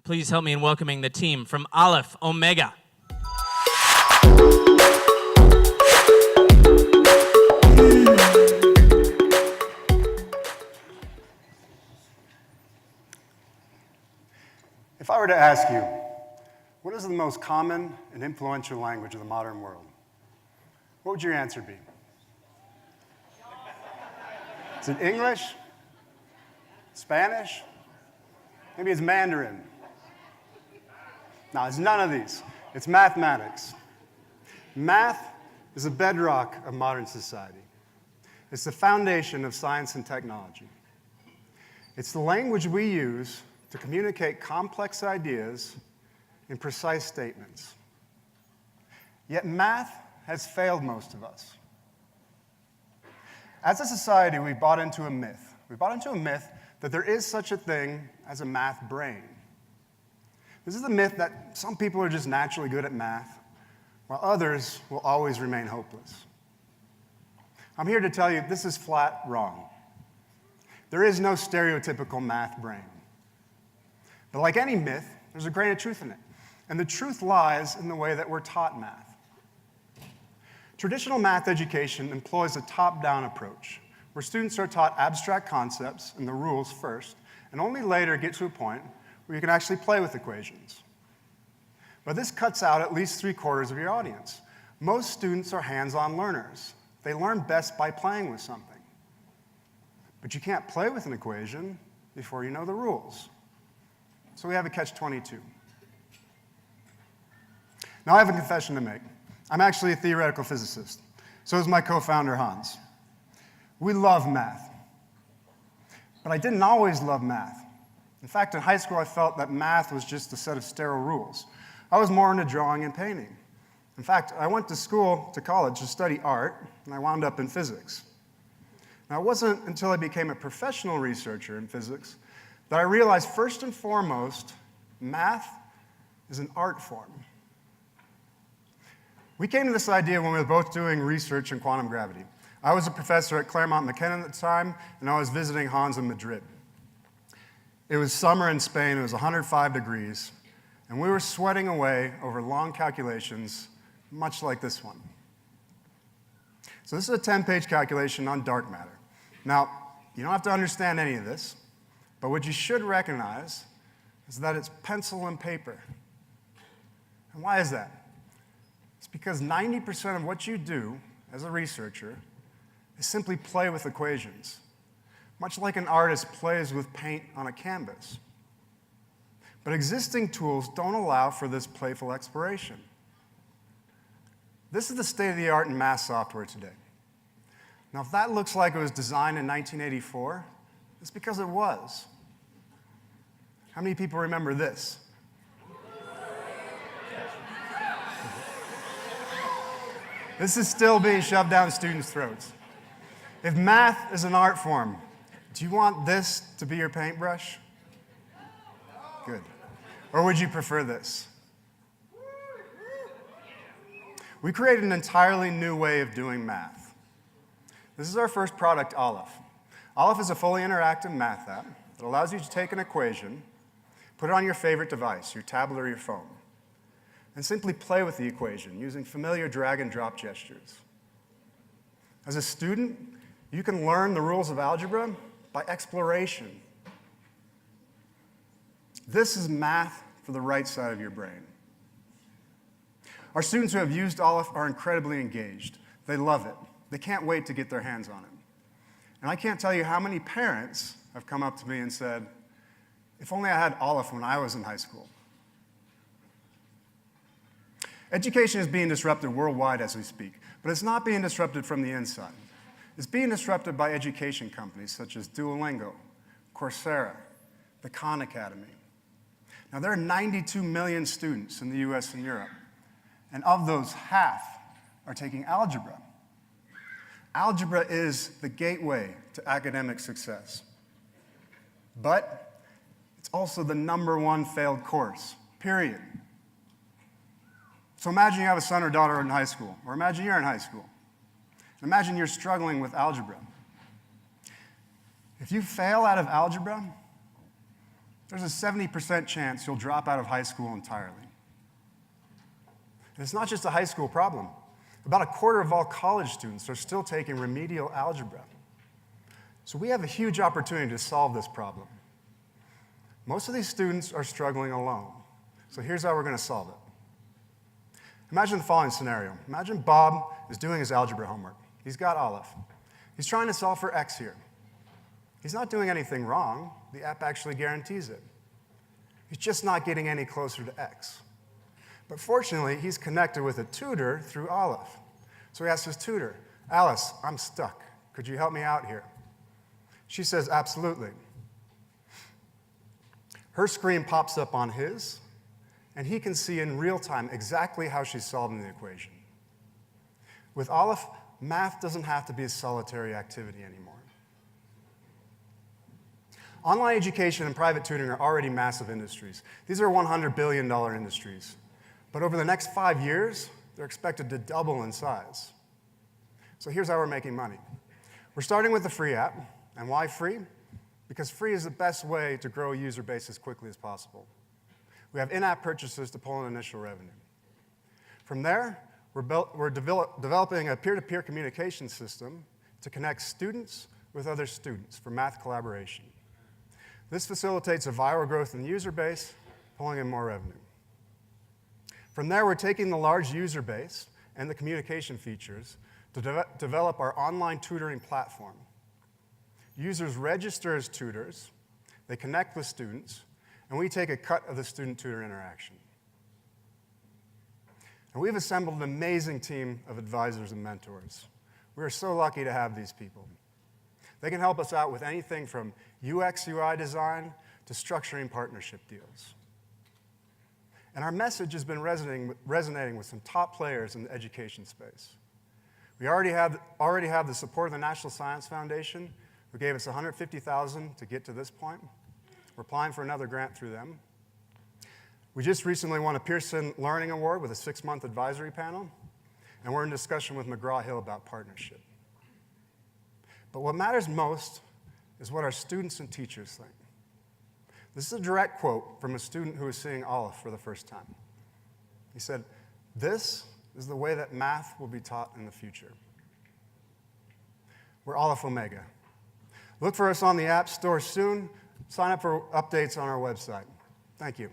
Please help me in welcoming the team from Alef Omega. If I were to ask you, what is the most common and influential language of the modern world? What would your answer be? Is it English? Spanish? Maybe it's Mandarin? No, it's none of these. It's mathematics. Math is the bedrock of modern society. It's the foundation of science and technology. It's the language we use to communicate complex ideas in precise statements. Yet math has failed most of us. As a society, we bought into a myth. We bought into a myth that there is such a thing as a math brain. This is the myth that some people are just naturally good at math, while others will always remain hopeless. I'm here to tell you this is flat wrong. There is no stereotypical math brain. But like any myth, there's a grain of truth in it. And the truth lies in the way that we're taught math. Traditional math education employs a top-down approach, where students are taught abstract concepts and the rules first, and only later get to a point where you can actually play with equations. But this cuts out at least 3/4 of your audience. Most students are hands-on learners. They learn best by playing with something. But you can't play with an equation before you know the rules. So we have a catch-22. Now I have a confession to make. I'm actually a theoretical physicist. So is my co-founder, Hans. We love math. But I didn't always love math. In fact, in high school, I felt that math was just a set of sterile rules. I was more into drawing and painting. In fact, I went to college to study art, and I wound up in physics. Now, it wasn't until I became a professional researcher in physics that I realized, first and foremost, math is an art form. We came to this idea when we were both doing research in quantum gravity. I was a professor at Claremont McKenna at the time, and I was visiting Hans in Madrid. It was summer in Spain, it was 105 degrees, and we were sweating away over long calculations, much like this one. So this is a 10-page calculation on dark matter. Now, you don't have to understand any of this, but what you should recognize is that it's pencil and paper. And why is that? It's because 90% of what you do as a researcher is simply play with equations, much like an artist plays with paint on a canvas. But existing tools don't allow for this playful exploration. This is the state of the art in math software today. Now, if that looks like it was designed in 1984, it's because it was. How many people remember this? This is still being shoved down students' throats. If math is an art form, do you want this to be your paintbrush? Good. Or would you prefer this? We created an entirely new way of doing math. This is our first product, Alef. Alef is a fully interactive math app that allows you to take an equation, put it on your favorite device, your tablet or your phone, and simply play with the equation using familiar drag and drop gestures. As a student, you can learn the rules of algebra by exploration. This is math for the right side of your brain. Our students who have used Alef are incredibly engaged. They love it. They can't wait to get their hands on it. And I can't tell you how many parents have come up to me and said, if only I had Alef when I was in high school. Education is being disrupted worldwide as we speak, but it's not being disrupted from the inside. It's being disrupted by education companies such as Duolingo, Coursera, the Khan Academy. Now, there are 92 million students in the US and Europe, and of those, half are taking algebra. Algebra is the gateway to academic success. But it's also the #1 failed course, period. So imagine you have a son or daughter in high school, or imagine you're in high school. Imagine you're struggling with algebra. If you fail out of algebra, there's a 70% chance you'll drop out of high school entirely. And it's not just a high school problem. About a quarter of all college students are still taking remedial algebra. So we have a huge opportunity to solve this problem. Most of these students are struggling alone. So here's how we're going to solve it. Imagine the following scenario. Imagine Bob is doing his algebra homework. He's got Alef. He's trying to solve for x here. He's not doing anything wrong. The app actually guarantees it. He's just not getting any closer to x. But fortunately, he's connected with a tutor through Alef. So he asks his tutor, Alice, I'm stuck. Could you help me out here? She says, absolutely. Her screen pops up on his, and he can see in real time exactly how she's solving the equation. With Alef, math doesn't have to be a solitary activity anymore. Online education and private tutoring are already massive industries. These are $100 billion industries. But over the next 5 years, they're expected to double in size. So here's how we're making money. We're starting with the free app. And why free? Because free is the best way to grow a user base as quickly as possible. We have in-app purchases to pull in initial revenue. From there, we're developing a peer-to-peer communication system to connect students with other students for math collaboration. This facilitates a viral growth in the user base, pulling in more revenue. From there, we're taking the large user base and the communication features to develop our online tutoring platform. Users register as tutors, they connect with students, and we take a cut of the student-tutor interaction. And we've assembled an amazing team of advisors and mentors. We are so lucky to have these people. They can help us out with anything from UX, UI design to structuring partnership deals. And our message has been resonating with some top players in the education space. We already have the support of the National Science Foundation, who gave us $150,000 to get to this point. We're applying for another grant through them. We just recently won a Pearson Learning Award with a 6-month advisory panel, and we're in discussion with McGraw-Hill about partnership. But what matters most is what our students and teachers think. This is a direct quote from a student who is seeing Alef for the first time. He said, "This is the way that math will be taught in the future." We're Alef Omega. Look for us on the App Store soon. Sign up for updates on our website. Thank you.